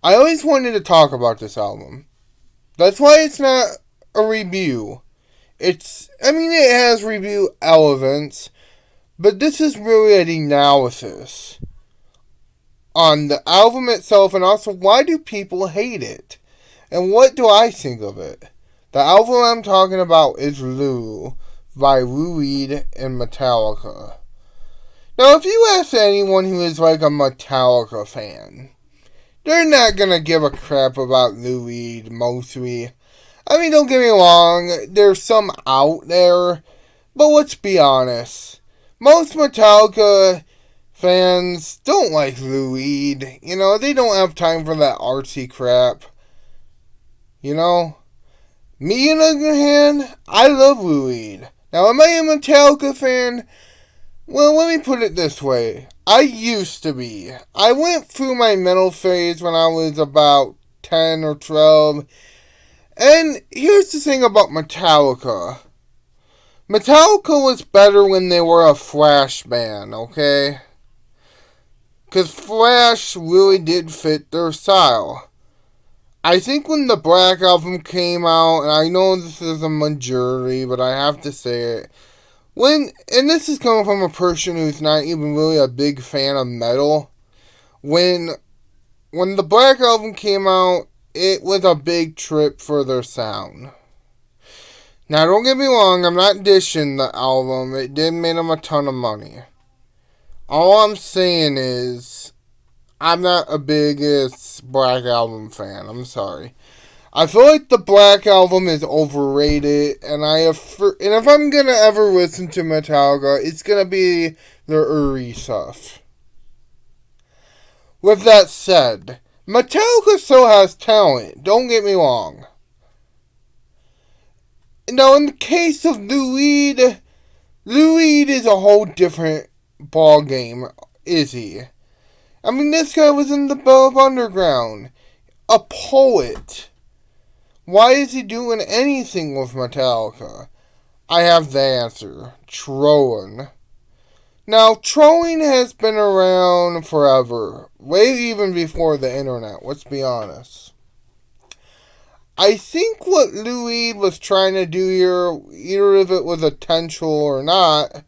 I always wanted to talk about this album. That's why it's not a review. It has review elements, but this is really an analysis on the album itself and also why do people hate it? And what do I think of it? The album I'm talking about is Lulu by Lou Reed and Metallica. Now, if you ask anyone who is like a Metallica fan, they're not gonna give a crap about Lou Reed mostly. Don't get me wrong, there's some out there, but let's be honest. Most Metallica fans don't like Lou Reed. They don't have time for that artsy crap. Me, on the other hand, I love Lou Reed. Now, am I a Metallica fan? Well, let me put it this way. I used to be. I went through my metal phase when I was about 10 or 12. And here's the thing about Metallica. Metallica was better when they were a thrash band, okay? Because thrash really did fit their style. I think when the Black Album came out, and I know this is a majority, but I have to say it. And this is coming from a person who's not even really a big fan of metal. When the Black Album came out, it was a big trip for their sound. Now, don't get me wrong, I'm not dishing the album. It did make them a ton of money. All I'm saying is, I'm not a biggest Black Album fan. I'm sorry. I feel like the Black Album is overrated, and if I'm gonna ever listen to Metallica, it's gonna be their early stuff. With that said, Metallica still has talent. Don't get me wrong. Now, in the case of Lou Reed is a whole different ball game, is he? This guy was in the Velvet Underground. A poet. Why is he doing anything with Metallica? I have the answer. Trolling. Now, trolling has been around forever. Way even before the internet, let's be honest. I think what Lou Reed was trying to do here, either if it was intentional or not,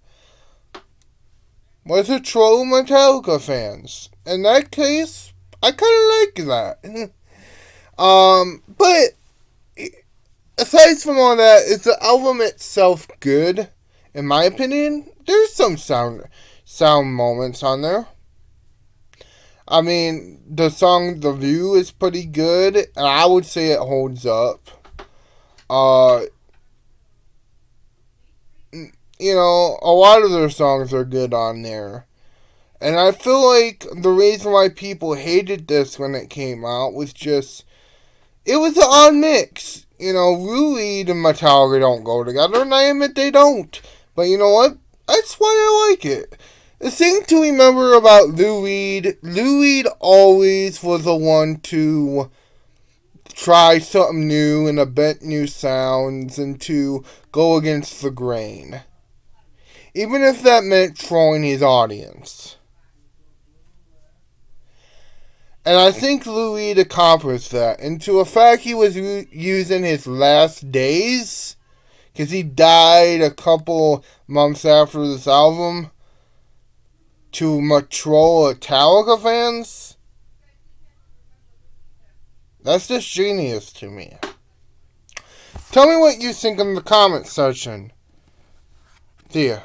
was to troll Metallica fans. In that case, I kind of like that. But aside from all that, is the album itself good? In my opinion, there's some sound moments on there. The song The View is pretty good, and I would say it holds up. A lot of their songs are good on there. And I feel like the reason why people hated this when it came out was just, it was an odd mix. Lou Reed and Metallica don't go together, and I admit they don't. But you know what? That's why I like it. The thing to remember about Lou Reed always was the one to try something new and invent new sounds and to go against the grain. Even if that meant trolling his audience. And I think Lou Reed accomplished that. And to a fact, he was using his last days, because he died a couple months after this album, to troll Metallica fans. That's just genius to me. Tell me what you think in the comment section. See ya.